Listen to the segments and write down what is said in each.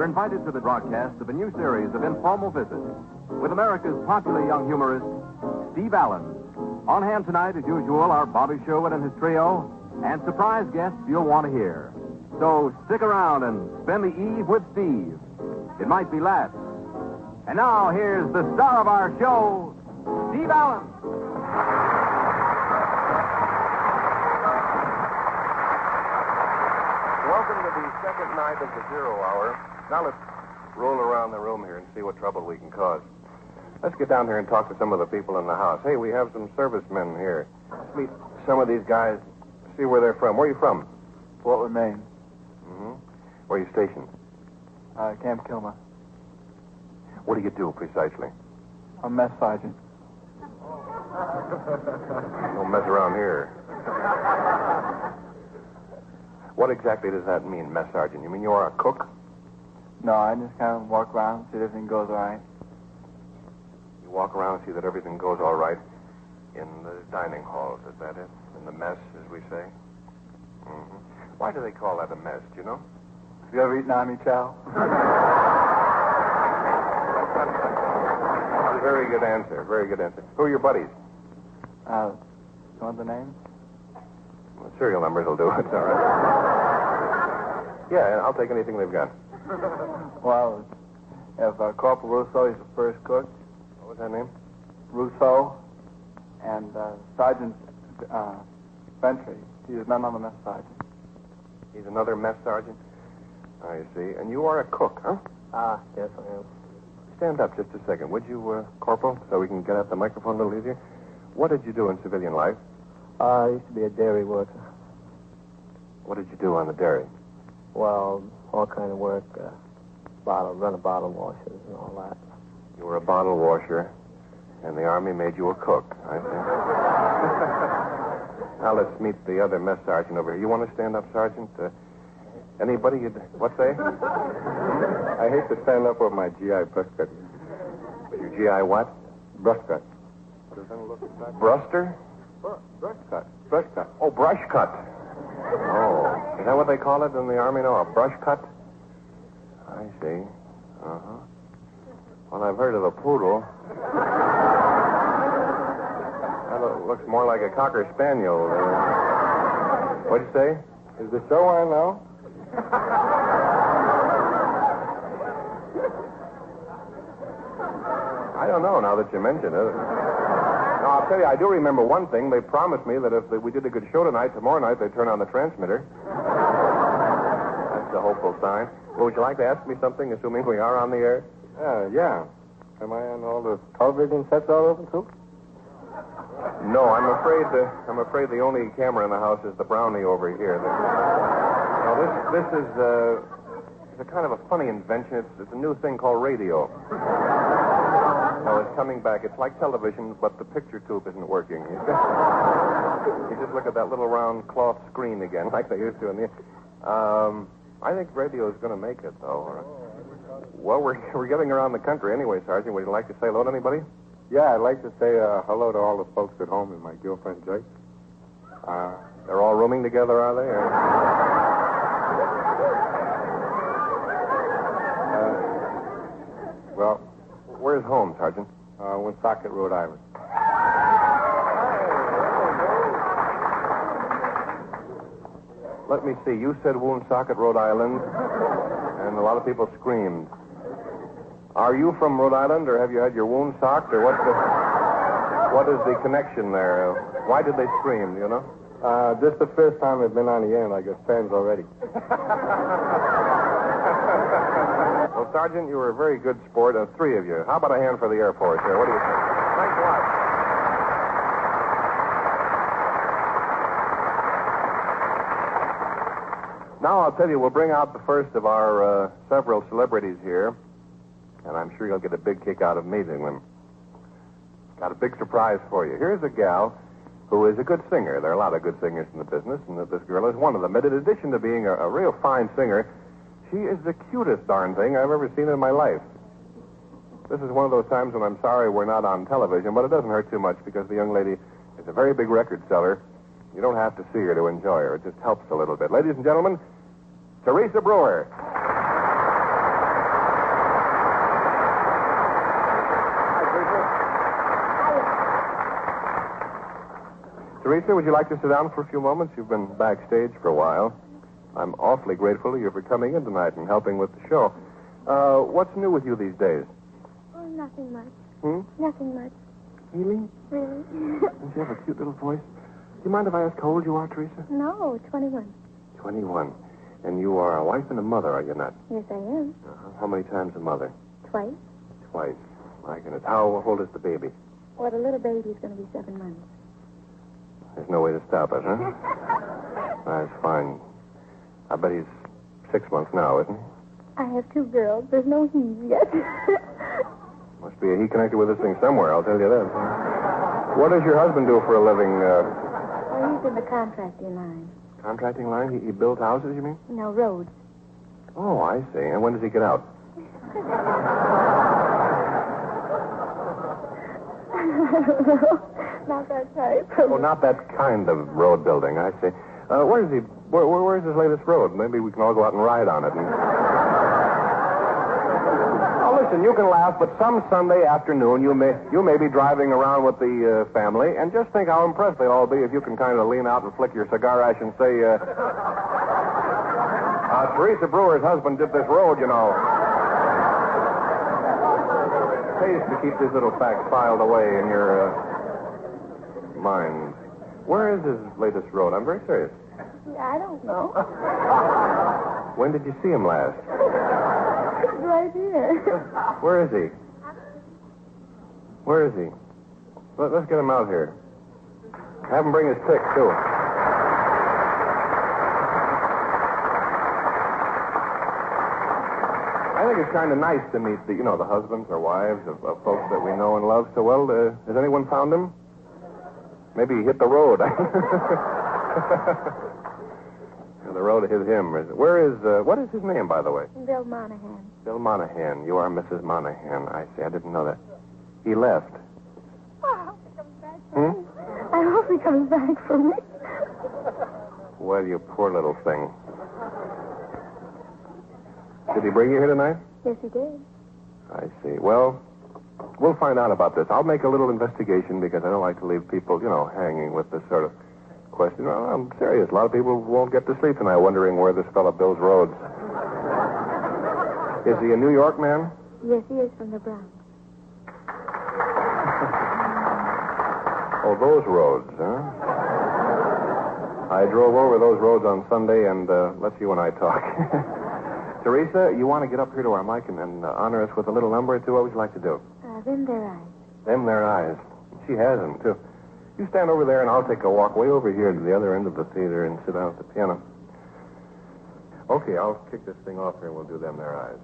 invited to the broadcast of a new series of informal visits with America's popular young humorist, Steve Allen. On hand tonight, as usual, are Bobby Sherwood and his trio, and surprise guests you'll want to hear. So stick around and spend the eve with Steve. It might be last. And now, here's the star of our show, Steve Allen. Welcome to the second night of the 0 hour. Now let's roll around the room here and see what trouble we can cause. Let's get down here and talk to some of the people in the house. Hey, we have some servicemen here. Let's meet some of these guys, see where they're from. Where are you from? Portland, Maine. Mm-hmm. Where are you stationed? Camp Kilmer. What do you do precisely? I'm mess sergeant. Don't mess around here. What exactly does that mean, mess sergeant? You mean you are a cook? No, I just kind of walk around, see if everything goes all right. You walk around and see that everything goes all right in the dining halls, is that it? In the mess, as we say? Mm-hmm. Why do they call that a mess, do you know? Have you ever eaten army chow? Very good answer, very good answer. Who are your buddies? You want the names? Well, serial numbers will do it, all right. Yeah, I'll take anything they've got. Well, we have Corporal Russo, he's the first cook. What was that name? Russo. And Sergeant Ventry. He's none other mess sergeant. He's another mess sergeant? I see. And you are a cook, huh? Yes, I am. Stand up just a second, would you, Corporal, so we can get at the microphone a little easier? What did you do in civilian life? I used to be a dairy worker. What did you do on the dairy? Well, all kind of work. Run a bottle washers and all that. You were a bottle washer, and the Army made you a cook, I think. Now let's meet the other mess sergeant over here. You want to stand up, Sergeant? Anybody? What say? I hate to stand up with my GI brush cut. Your GI what? Brush cut. Bruster? Brush cut. Brush cut. Oh, brush cut. Oh. Is that what they call it in the Army now? A brush cut? I see. Uh-huh. Well, I've heard of a poodle. That looks more like a cocker spaniel. What'd you say? Is the show on now? I don't know now that you mention it. Now, I'll tell you, I do remember one thing. They promised me that if we did a good show tonight, tomorrow night, they'd turn on the transmitter. That's a hopeful sign. Well, would you like to ask me something, assuming we are on the air? Yeah. Am I on all the television sets all over, too? No, I'm afraid the only camera in the house is the brownie over here. Now, this is a kind of a funny invention. It's a new thing called radio. No, it's coming back. It's like television, but the picture tube isn't working. You just look at that little round cloth screen again, like they used to in the... I think radio is going to make it, though. Well, we're getting around the country anyway, Sergeant. Would you like to say hello to anybody? Yeah, I'd like to say hello to all the folks at home and my girlfriend, Joyce. They're all rooming together, are they? Well, where's home, Sergeant? Woonsocket, Rhode Island. Let me see. You said Woonsocket, Rhode Island, and a lot of people screamed. Are you from Rhode Island, or have you had your wound socked, or what is the connection there? Why did they scream, do you know? This is the first time I've been on the air, and I got fans already. Well, Sergeant, you were a very good sport, three of you. How about a hand for the Air Force here? What do you think? Thanks a lot. Now, I'll tell you, we'll bring out the first of our several celebrities here, and I'm sure you'll get a big kick out of meeting them. Got a big surprise for you. Here's a gal who is a good singer. There are a lot of good singers in the business, and this girl is one of them. But in addition to being a real fine singer, she is the cutest darn thing I've ever seen in my life. This is one of those times when I'm sorry we're not on television, but it doesn't hurt too much because the young lady is a very big record seller. You don't have to see her to enjoy her. It just helps a little bit. Ladies and gentlemen, Teresa Brewer. Teresa, would you like to sit down for a few moments? You've been backstage for a while. I'm awfully grateful to you for coming in tonight and helping with the show. What's new with you these days? Oh, nothing much. Nothing much. Really? Really? Don't you have a cute little voice? Do you mind if I ask how old you are, Teresa? No, 21. 21. And you are a wife and a mother, are you not? Yes, I am. How many times a mother? Twice. Twice. My goodness. How old is the baby? Well, the little baby's going to be 7 months. There's no way to stop it, huh? That's fine. I bet he's 6 months now, isn't he? I have 2 girls. There's no he yet. Must be a he connected with this thing somewhere, I'll tell you that. What does your husband do for a living? Well, he's in the contracting line. Contracting line? He builds houses, you mean? No, roads. Oh, I see. And when does he get out? Not that type. Oh, not that kind of road building, I see. Where's his latest road? Maybe we can all go out and ride on it. Oh, listen, you can laugh, but some Sunday afternoon you may be driving around with the family, and just think how impressed they'll all be if you can kind of lean out and flick your cigar ash and say, Teresa Brewer's husband did this road, you know. It pays to keep these little facts filed away in your mind. Where is his latest road? I'm very serious. I don't know. When did you see him last? He's right here. Where is he? Where is he? Let's get him out here. Have him bring his pick, too. I think it's kind of nice to meet the husbands or wives of folks that we know and love so well. Has anyone found him? Maybe he hit the road. The road hit him. What is his name, by the way? Bill Monahan. Bill Monahan. You are Mrs. Monahan. I see. I didn't know that. He left. Oh, I hope he comes back for me. I hope he comes back for me. Well, you poor little thing. Did he bring you here tonight? Yes, he did. I see. Well, we'll find out about this. I'll make a little investigation because I don't like to leave people, hanging with this sort of question. Well, I'm serious. A lot of people won't get to sleep tonight wondering where this fellow builds roads. Is he a New York man? Yes, he is from the Bronx. Oh, those roads, huh? I drove over those roads on Sunday, and let's see when I talk. Teresa, you want to get up here to our mic and honor us with a little number or two? What would you like to do? Them their eyes. Them their eyes. She has them, too. You stand over there, and I'll take a walk way over here to the other end of the theater and sit down at the piano. Okay, I'll kick this thing off here, and we'll do Them Their Eyes.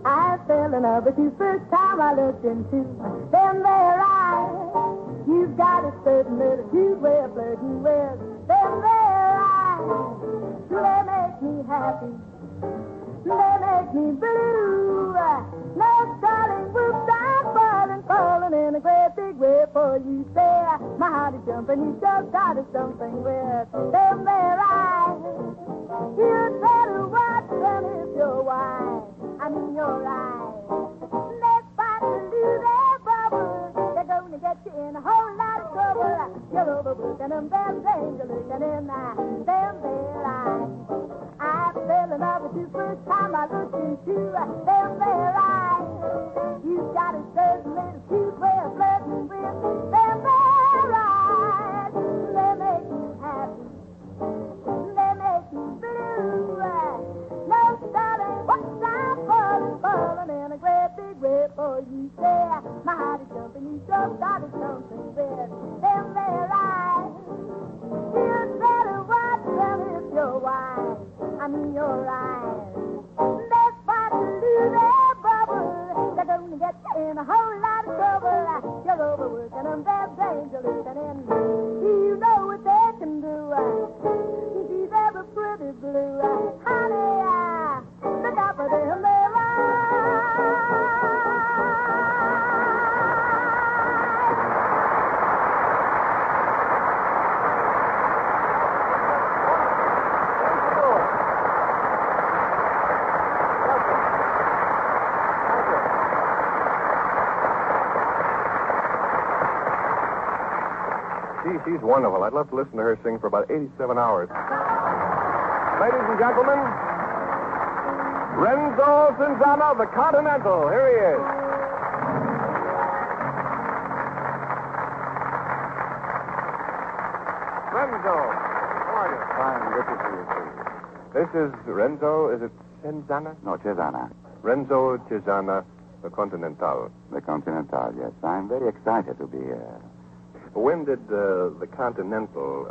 I fell in love with you first time I looked into them their eyes. You've got a certain little cute way of flirting with them their eyes. They make me happy. They make me blue. No, darling, whoops, I'm falling in a great big way for you. Say, my heart is jumping, you just got something with them their eyes. You better watch them if you're wise. I mean, your eyes. They fight to lose their bubble. They're going to get you in a whole lot of trouble. You're overworking them, them things are looking in them their eyes. I fell in love with you first time I looked into them their eyes. You've got a certain little cute way of flirting with them their eyes. They make me happy. They make me blue. No, darling, what's I'm falling in a great big way for you. Say, my heart is jumping, you just started something with them their eyes. You'd better watch them if you're wise. I mean, your eyes. They fight to lose their bubble. They're going to get you in a whole lot of trouble. You're overworking them, their brains are looking in. You know what they can do. She's ever pretty blue. Honey, look out for them, their eyes. she's wonderful. I'd love to listen to her sing for about 87 hours. Ladies and gentlemen, Renzo Cinzano, the Continental. Here he is. Renzo, how are you? Fine, good to see you, too. This is Renzo, is it Cinzana? No, Cesana. Renzo Cinzana, the Continental. The Continental, yes. I'm very excited to be here. When did the Continental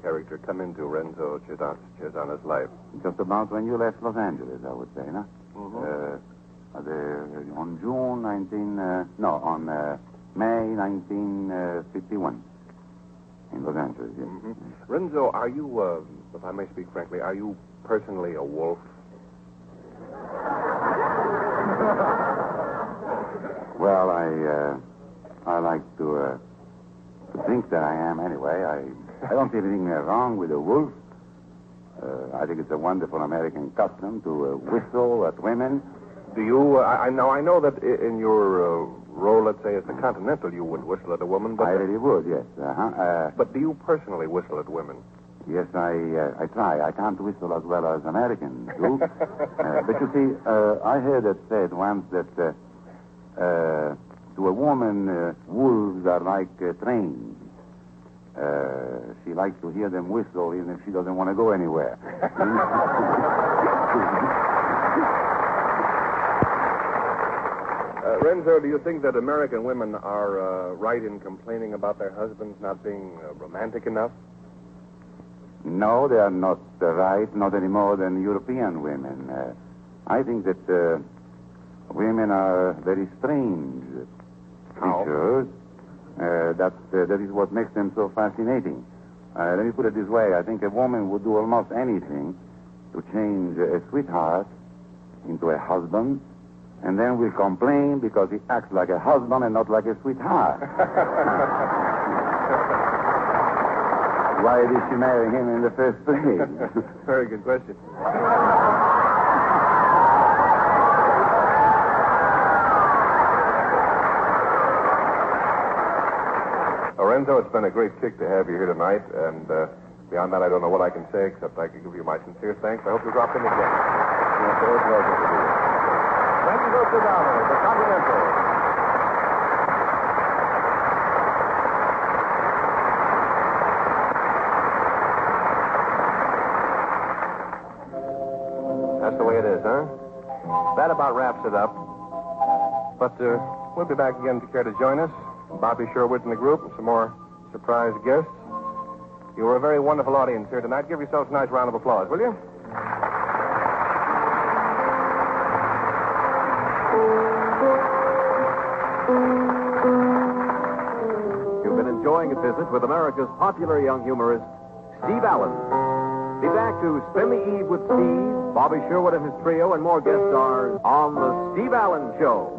character come into Renzo Cesana's life? Just about when you left Los Angeles, I would say, no? On June 19... on May 1951. In Los Angeles, yes. Renzo, are you, if I may speak frankly, are you personally a wolf? Well, I like to think that I am anyway. I don't see anything wrong with a wolf. I think it's a wonderful American custom to whistle at women. Do you? I know that in your role, let's say, as the Continental, you would whistle at a woman. But I really would, yes. But do you personally whistle at women? Yes, I try. I can't whistle as well as Americans do. But you see, I heard it said once that to a woman, wolves are like trains. She likes to hear them whistle even if she doesn't want to go anywhere. Renzo, do you think that American women are right in complaining about their husbands not being romantic enough? No, they are not right, not any more than European women. I think that women are very strange creatures. That is what makes them so fascinating. Let me put it this way. I think a woman would do almost anything to change a sweetheart into a husband, and then will complain because he acts like a husband and not like a sweetheart. Why did she marry him in the first place? Very good question. Lorenzo, it's been a great kick to have you here tonight, and beyond that, I don't know what I can say except I can give you my sincere thanks. I hope you drop in again. It's a great pleasure to be here. Renzo Cinzano, the Continental. That's the way it is, huh? That about wraps it up. But we'll be back again if you care to join us. Bobby Sherwood and the group, and some more surprise guests. You were a very wonderful audience here tonight. Give yourselves a nice round of applause, will you? You've been enjoying a visit with America's popular young humorist, Steve Allen. Be back to spend the eve with Steve, Bobby Sherwood and his trio, and more guest stars on The Steve Allen Show.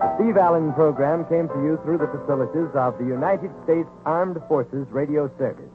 The Steve Allen program came to you through the facilities of the United States Armed Forces Radio Service.